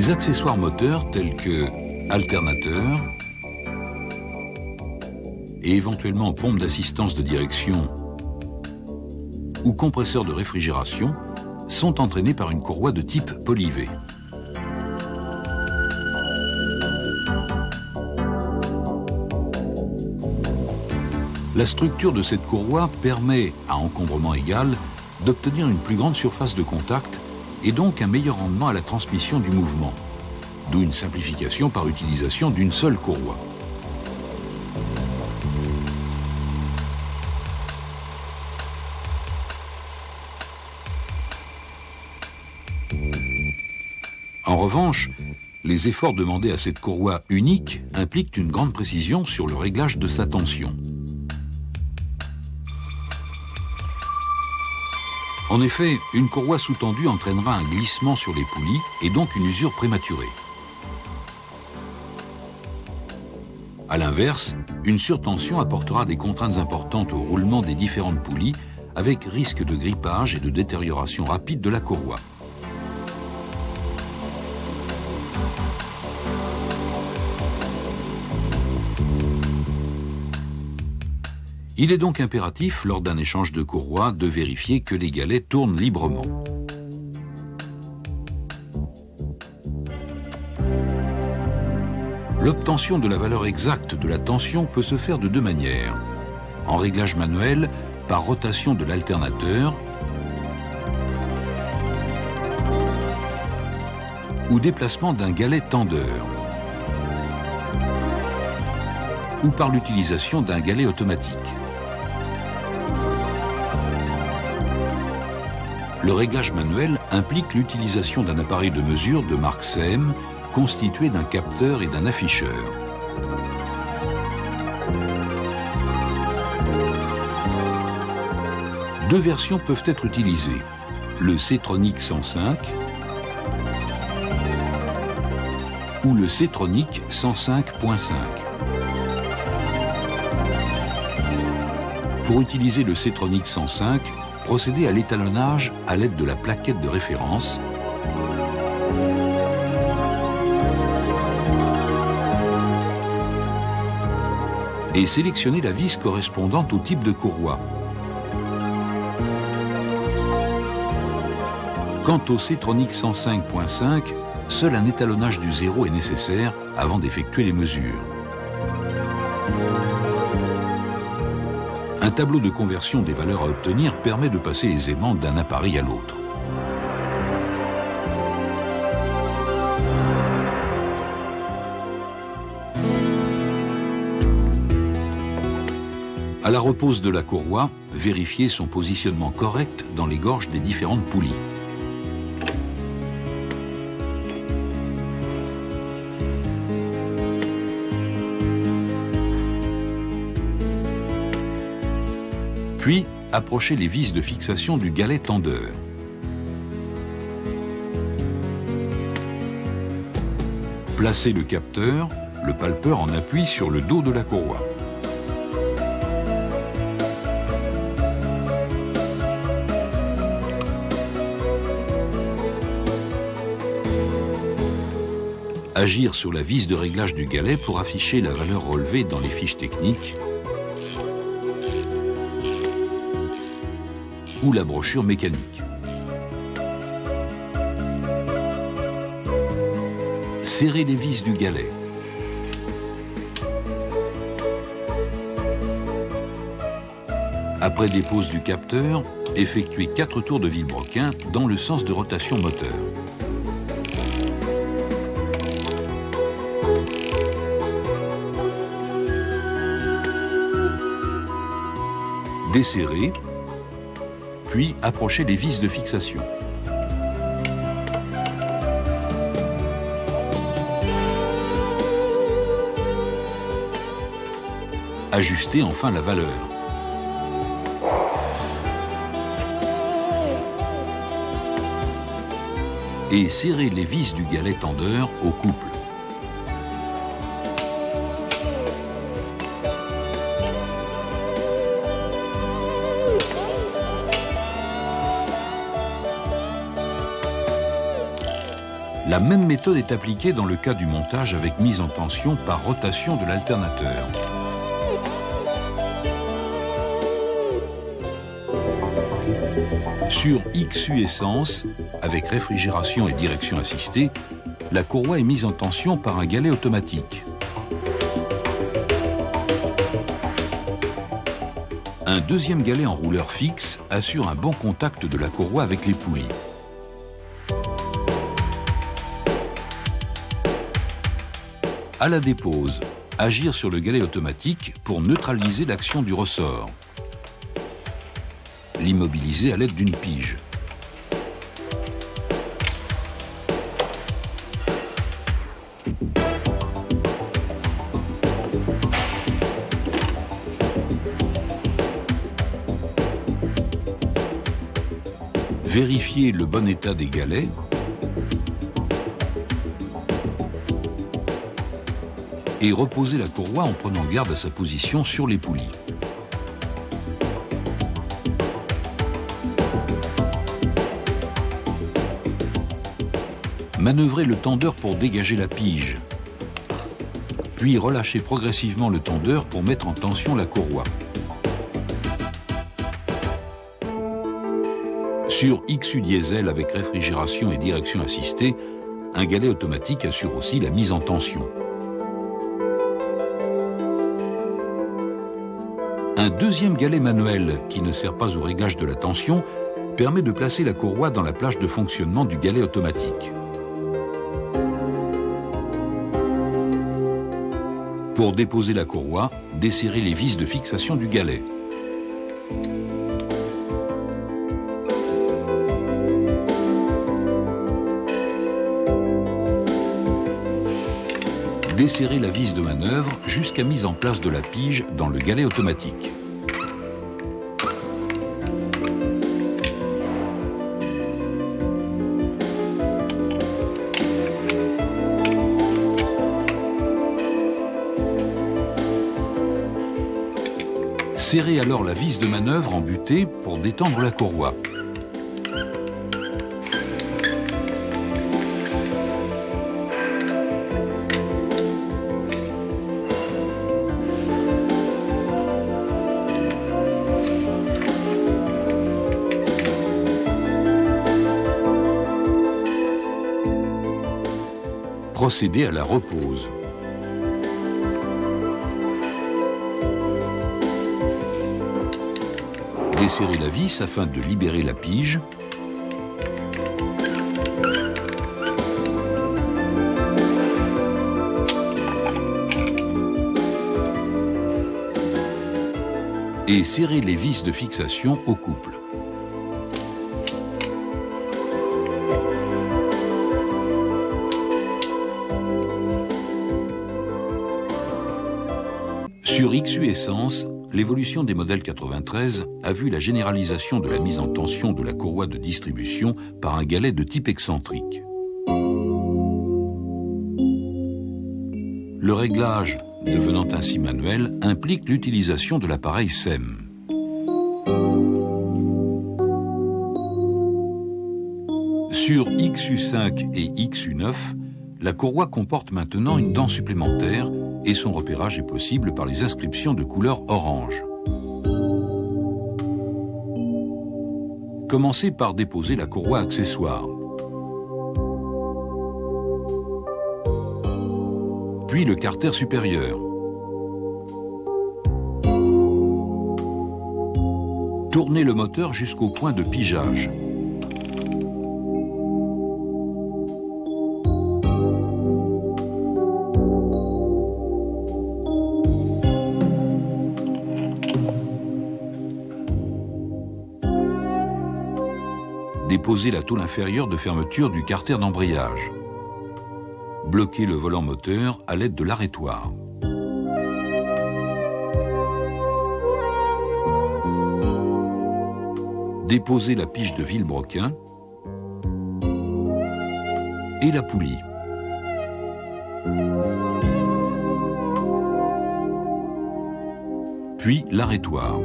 Les accessoires moteurs tels que alternateurs et éventuellement pompe d'assistance de direction ou compresseur de réfrigération sont entraînés par une courroie de type polyvé. La structure de cette courroie permet, à encombrement égal, d'obtenir une plus grande surface de contact et donc un meilleur rendement à la transmission du mouvement, d'où une simplification par utilisation d'une seule courroie. En revanche, les efforts demandés à cette courroie unique impliquent une grande précision sur le réglage de sa tension. En effet, une courroie sous-tendue entraînera un glissement sur les poulies et donc une usure prématurée. A l'inverse, une surtension apportera des contraintes importantes au roulement des différentes poulies avec risque de grippage et de détérioration rapide de la courroie. Il est donc impératif, lors d'un échange de courroies, de vérifier que les galets tournent librement. L'obtention de la valeur exacte de la tension peut se faire de deux manières. En réglage manuel, par rotation de l'alternateur, ou déplacement d'un galet tendeur, ou par l'utilisation d'un galet automatique. Le réglage manuel implique l'utilisation d'un appareil de mesure de marque SEM constitué d'un capteur et d'un afficheur. Deux versions peuvent être utilisées, le C-Tronic 105 ou le C-Tronic 105.5. Pour utiliser le C-Tronic 105, procédez à l'étalonnage à l'aide de la plaquette de référence et sélectionnez la vis correspondante au type de courroie. Quant au C-Tronic 105.5, seul un étalonnage du zéro est nécessaire avant d'effectuer les mesures. Un tableau de conversion des valeurs à obtenir permet de passer aisément d'un appareil à l'autre. À la repose de la courroie, vérifiez son positionnement correct dans les gorges des différentes poulies. Puis, approchez les vis de fixation du galet tendeur. Placez le capteur, le palpeur en appui sur le dos de la courroie. Agir sur la vis de réglage du galet pour afficher la valeur relevée dans les fiches techniques ou la brochure mécanique. Serrez les vis du galet. Après dépose du capteur, effectuez 4 tours de vilebrequin dans le sens de rotation moteur. Desserrez, puis approchez les vis de fixation. Ajustez enfin la valeur. Et serrez les vis du galet tendeur au couple. La même méthode est appliquée dans le cas du montage avec mise en tension par rotation de l'alternateur. Sur XU Essence, avec réfrigération et direction assistée, la courroie est mise en tension par un galet automatique. Un deuxième galet en rouleur fixe assure un bon contact de la courroie avec les poulies. À la dépose, agir sur le galet automatique pour neutraliser l'action du ressort. L'immobiliser à l'aide d'une pige. Vérifier le bon état des galets. Et reposer la courroie en prenant garde à sa position sur les poulies. Manœuvrer le tendeur pour dégager la pige, puis relâcher progressivement le tendeur pour mettre en tension la courroie. Sur XU diesel avec réfrigération et direction assistée, un galet automatique assure aussi la mise en tension. Un deuxième galet manuel, qui ne sert pas au réglage de la tension, permet de placer la courroie dans la plage de fonctionnement du galet automatique. Pour déposer la courroie, desserrer les vis de fixation du galet. Desserrer la vis de manœuvre jusqu'à mise en place de la pige dans le galet automatique. Serrez alors la vis de manœuvre en butée pour détendre la courroie. Procédez à la repose. Desserrez la vis afin de libérer la pige. Et serrez les vis de fixation au couple. Sur XU Essence, l'évolution des modèles 93 a vu la généralisation de la mise en tension de la courroie de distribution par un galet de type excentrique. Le réglage, devenant ainsi manuel, implique l'utilisation de l'appareil SEM. Sur XU5 et XU9, la courroie comporte maintenant une dent supplémentaire et son repérage est possible par les inscriptions de couleur orange. Commencez par déposer la courroie accessoire. Puis le carter supérieur. Tournez le moteur jusqu'au point de pigeage. Déposez la tôle inférieure de fermeture du carter d'embrayage. Bloquez le volant moteur à l'aide de l'arrêtoir. Déposez la pige de vilebrequin et la poulie. Puis l'arrêtoir.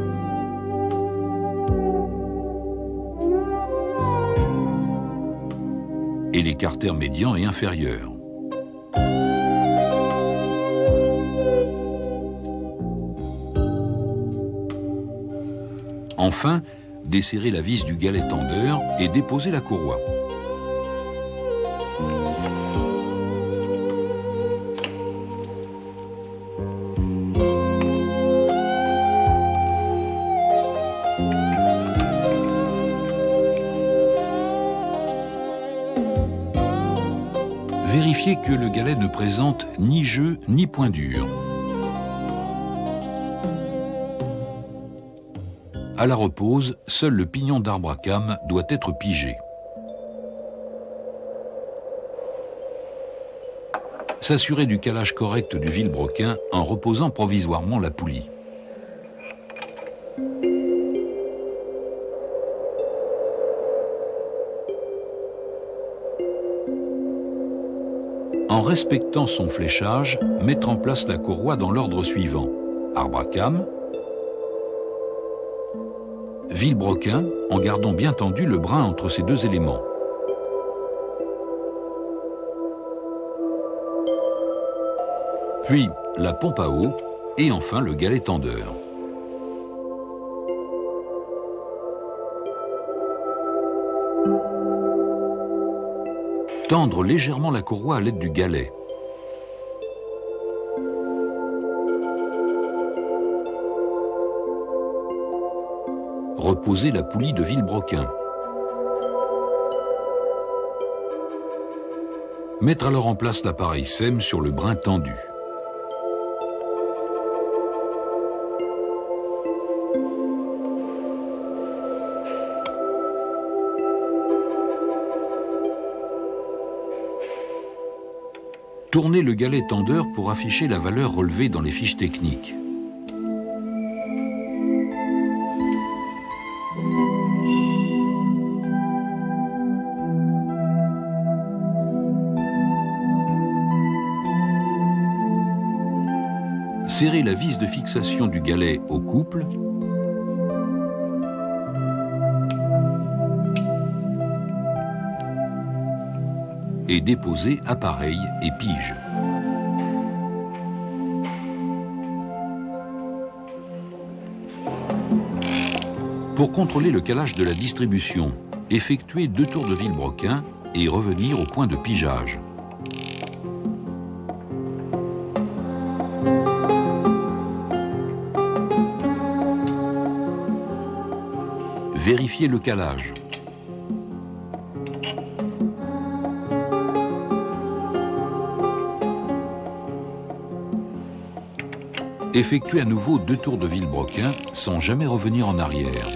et les carters médians et inférieurs. Enfin, desserrer la vis du galet tendeur et déposer la courroie. Vérifiez que le galet ne présente ni jeu ni point dur. À la repose, seul le pignon d'arbre à cames doit être pigé. S'assurer du calage correct du vilebrequin en reposant provisoirement la poulie. En respectant son fléchage, mettre en place la courroie dans l'ordre suivant: arbre à cames, vilebrequin, en gardant bien tendu le brin entre ces deux éléments. Puis la pompe à eau et enfin le galet tendeur. Tendre légèrement la courroie à l'aide du galet. Reposer la poulie de vilebrequin. Mettre alors en place l'appareil SEM sur le brin tendu. Tournez le galet tendeur pour afficher la valeur relevée dans les fiches techniques. Serrez la vis de fixation du galet au couple. Et déposer appareil et pige. Pour contrôler le calage de la distribution, effectuez 2 tours de vilebrequin et revenir au point de pigeage. Vérifiez le calage. Effectuez à nouveau 2 tours de vilebrequin sans jamais revenir en arrière.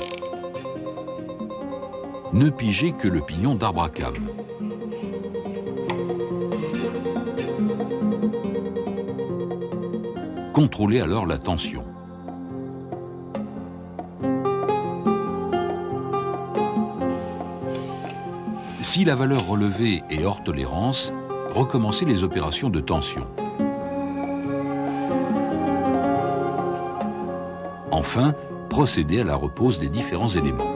Ne pigez que le pignon d'arbre à cames. Contrôlez alors la tension. Si la valeur relevée est hors tolérance, recommencez les opérations de tension. Enfin, procédez à la repose des différents éléments.